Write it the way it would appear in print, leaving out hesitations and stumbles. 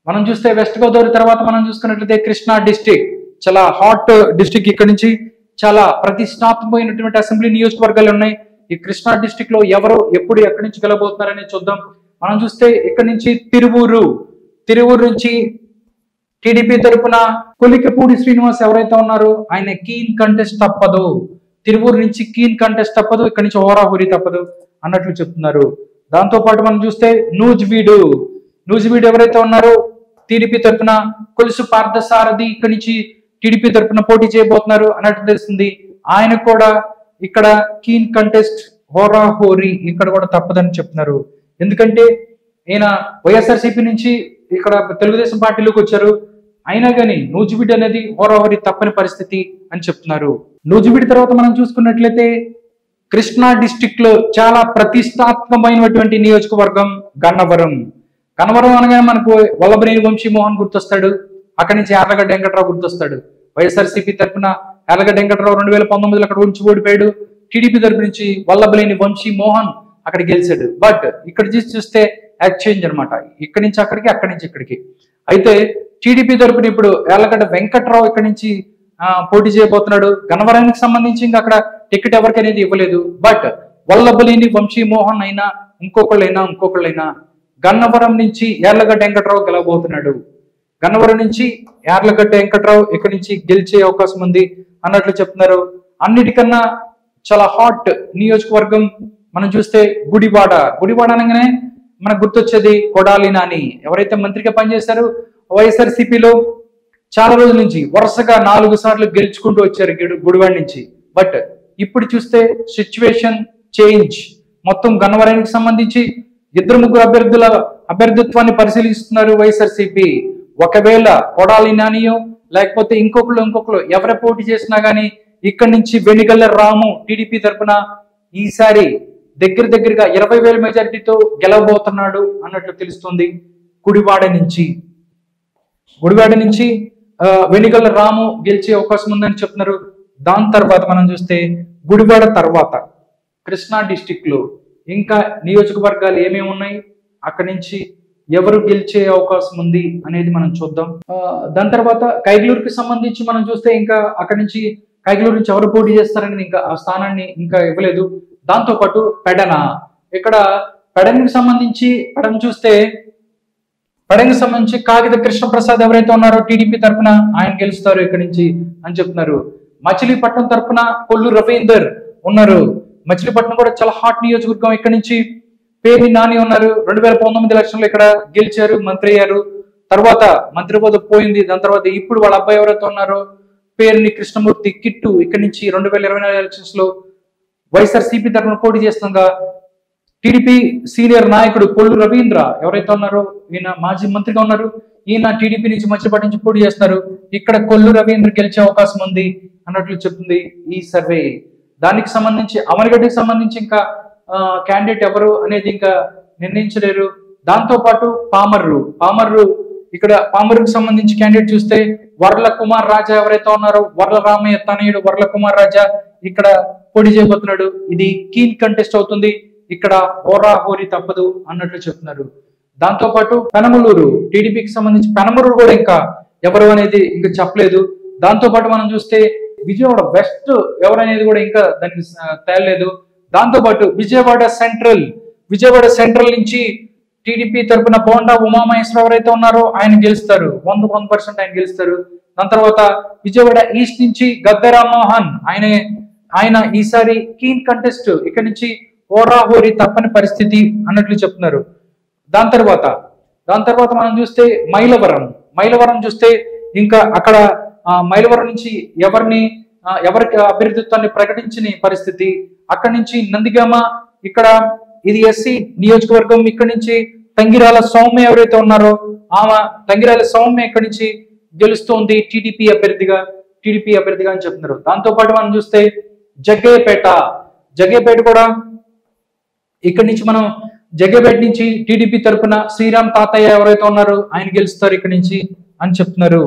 మనం చూస్తే వెస్ట్ గోదావరి తర్వాత మనం చూసుకున్నట్లయితే కృష్ణా డిస్టిక్, చాలా హాట్ డిస్టిక్. ఇక్కడ నుంచి చాలా ప్రతిష్టాత్మకమైనటువంటి అసెంబ్లీ నియోజకవర్గాలు ఉన్నాయి. ఈ కృష్ణా డిస్టిక్ లో ఎవరు ఎప్పుడు ఎక్కడి నుంచి గెలబోతున్నారని చూద్దాం. మనం చూస్తే ఇక్కడ నుంచి తిరువూరు నుంచి టీడీపీ తరపున కొలికపూడి శ్రీనివాస్ ఎవరైతే ఉన్నారో ఆయన కీన్ కంటెస్ట్ తప్పదు. తిరువూరు నుంచి కీన్ కంటెస్ట్ తప్పదు, ఇక్కడ నుంచి హోరాహోరీ తప్పదు అన్నట్లు చెప్తున్నారు. దాంతో పాటు మనం చూస్తే నూజివీడు ఎవరైతే ఉన్నారో టీడీపీ తరపున కొలుసు పార్థసారథి ఇక్కడ నుంచి టీడీపీ తరపున పోటీ చేయబోతున్నారు అన్నట్టు తెలుస్తుంది. ఆయన కూడా ఇక్కడ కీన్ కంటెస్ట్ హోరాహోరీ ఇక్కడ కూడా తప్పదని చెప్తున్నారు. ఎందుకంటే ఈయన వైఎస్ఆర్సీపీ నుంచి ఇక్కడ తెలుగుదేశం పార్టీలోకి వచ్చారు. అయినా కానీ నూజివీడు అనేది హోరాహోరీ తప్పని పరిస్థితి అని చెప్తున్నారు. నూజివీడు తర్వాత మనం చూసుకున్నట్లయితే కృష్ణా డిస్టిక్ లో చాలా ప్రతిష్టాత్మకమైనటువంటి నియోజకవర్గం గన్నవరం అనగానే మనకు వల్లభనేని వంశీమోహన్ గుర్తొస్తాడు. అక్కడి నుంచి యార్లగడ్డ వెంకట్రావు గుర్తొస్తాడు. వైఎస్ఆర్సీపీ తరఫున యార్లగడ్డ వెంకట్రావు 2019లో అక్కడ ఉంచి ఓడిపోయాడు. టీడీపీ తరపు నుంచి వల్లభనేని వంశీమోహన్ అక్కడ గెలిచాడు. బట్ ఇక్కడ చూస్తే ఎక్స్చేంజ్ అనమాట, ఇక్కడి నుంచి అక్కడికి, అక్కడి నుంచి ఇక్కడికి. అయితే టీడీపీ తరపున ఇప్పుడు యార్లగడ్డ వెంకట్రావు ఇక్కడి నుంచి పోటీ చేయబోతున్నాడు. గన్నవరానికి సంబంధించి ఇంకా అక్కడ టికెట్ ఎవరికి అనేది ఇవ్వలేదు. బట్ వల్లభనేని వంశీమోహన్ అయినా ఇంకొకళ్ళైనా గన్నవరం నుంచి యార్లగడ్డ వెంకట్రావు గెలవబోతున్నాడు. గన్నవరం నుంచి యార్లగడ్డ వెంకట్రావు ఇక్కడి నుంచి గెలిచే అవకాశం ఉంది అన్నట్లు చెప్తున్నారు. అన్నిటికన్నా చాలా హాట్ నియోజకవర్గం మనం చూస్తే గుడివాడ అనగానే మనకు గుర్తొచ్చేది కొడాలి నాని. ఎవరైతే మంత్రిగా పనిచేశారో వైఎస్ఆర్సీపీలో చాలా రోజుల నుంచి వరుసగా 4 సార్లు గెలుచుకుంటూ వచ్చారు గుడివాడ నుంచి. బట్ ఇప్పుడు చూస్తే సిచ్యువేషన్ చేంజ్. మొత్తం గన్నవరానికి సంబంధించి 2-3 అభ్యర్థిత్వాన్ని పరిశీలిస్తున్నారు వైఎస్ఆర్సీపీ. ఒకవేళ కొడాలి నానియో లేకపోతే ఇంకొకరు ఎవరు పోటీ చేసినా గానీ ఇక్కడి నుంచి వెనిగళ్ల రాము టీడీపీ తరఫున ఈసారి దగ్గరగా 20,000 మెజారిటీతో గెలవబోతున్నాడు అన్నట్లు తెలుస్తుంది. గుడివాడ నుంచి వెనిగళ్ల రాము గెలిచే అవకాశం ఉందని చెప్తున్నారు. దాని తర్వాత మనం చూస్తే గుడివాడ తర్వాత కృష్ణా డిస్టిక్ లో ఇంకా నియోజకవర్గాలు ఏమేమి ఉన్నాయి, అక్కడి నుంచి ఎవరు గెలిచే అవకాశం ఉంది అనేది మనం చూద్దాం. దాని తర్వాత కైగ్లూరుకి సంబంధించి మనం చూస్తే ఇంకా అక్కడి నుంచి కైగ్లూరు నుంచి ఎవరు పోటీ చేస్తారనేది ఇంకా ఆ స్థానాన్ని ఇంకా ఇవ్వలేదు. దాంతో పాటు ఇక్కడ పెడనకి సంబంధించి కాగిత కృష్ణప్రసాద్ ఎవరైతే ఉన్నారో టీడీపీ తరఫున ఆయన గెలుస్తారు ఇక్కడి నుంచి అని చెప్తున్నారు. మచిలీపట్నం తరఫున కొల్లు రవీందర్ ఉన్నారు. మచిలీపట్నం కూడా చాలా హాట్ నియోజకవర్గం. ఇక్కడ నుంచి పేర్ని నాని ఉన్నారు. 2019 ఎలక్షన్లో ఇక్కడ గెలిచారు, మంత్రి అయ్యారు. తర్వాత మంత్రి పదవి పోయింది. దాని తర్వాత ఇప్పుడు వాళ్ళ అబ్బాయి ఎవరైతే ఉన్నారో పేర్ని కృష్ణమూర్తి కిట్టు ఇక్కడ నుంచి 2024 ఎలక్షన్స్ లో వైఎస్ఆర్సీపీ తరఫున పోటీ చేస్తుండగా టీడీపీ సీనియర్ నాయకుడు కొల్లు రవీంద్ర ఎవరైతే ఉన్నారో ఈయన మాజీ మంత్రిగా ఉన్నారు. ఈయన టీడీపీ నుంచి మచిలీపట్నం నుంచి పోటీ చేస్తున్నారు. ఇక్కడ కొల్లు రవీంద్ర గెలిచే అవకాశం ఉంది అన్నట్లు చెప్తుంది ఈ సర్వే. దానికి సంబంధించి అమరగడ్డకి సంబంధించి ఇంకా క్యాండిడేట్ ఎవరు అనేది ఇంకా నిర్ణయించలేరు. దాంతో పాటు పామర్రుకి సంబంధించి క్యాండిడేట్ చూస్తే వర్ల కుమార్ రాజా ఎవరైతే ఉన్నారో వర్ల రామయ్య తనయుడు వర్ల కుమార్ రాజా ఇక్కడ పోటీ చేయబోతున్నాడు. ఇది కీన్ కంటెస్ట్ అవుతుంది. ఇక్కడ హోరాహోరీ తప్పదు అన్నట్లు చెప్తున్నారు. దాంతో పాటు పెనమలూరు టీడీపీకి సంబంధించి పెనమలూరు కూడా ఇంకా ఎవరు అనేది ఇంకా చెప్పలేదు. దాంతో పాటు మనం చూస్తే విజయవాడ వెస్ట్ ఎవరనేది కూడా ఇంకా దానికి తేలలేదు. దాంతో పాటు విజయవాడ సెంట్రల్ నుంచి టీడీపీ తరపున బోండా ఉమామహేశ్వర ఎవరైతే ఉన్నారో ఆయన గెలుస్తారు. 100% ఆయన గెలుస్తారు. దాని తర్వాత విజయవాడ ఈస్ట్ నుంచి గద్దె రామ్మోహన్ ఆయన ఈసారి కీన్ కంటెస్ట్ ఇక్కడ నుంచి హోరాహోరీ తప్పని పరిస్థితి అన్నట్లు చెప్తున్నారు. దాని తర్వాత మనం చూస్తే మైలవరం చూస్తే ఇంకా అక్కడ మైలవరం నుంచి ఎవరికి అభ్యర్థిత్వాన్ని ప్రకటించిన పరిస్థితి. అక్కడి నుంచి నందిగామ ఇక్కడ ఇది ఎస్సీ నియోజకవర్గం. ఇక్కడ నుంచి తంగిరాల సౌమ్య ఎవరైతే ఉన్నారో తంగిరాల సౌమ్య ఇక్కడి నుంచి గెలుస్తోంది టీడీపీ అభ్యర్థిగా అని చెప్తున్నారు. దాంతో పాటు మనం చూస్తే జగ్గేపేట కూడా ఇక్కడ నుంచి మనం జగ్గేపేట నుంచి టీడీపీ తరపున శ్రీరామ్ తాతయ్య ఎవరైతే ఉన్నారో ఆయన గెలుస్తారు ఇక్కడ నుంచి అని చెప్తున్నారు.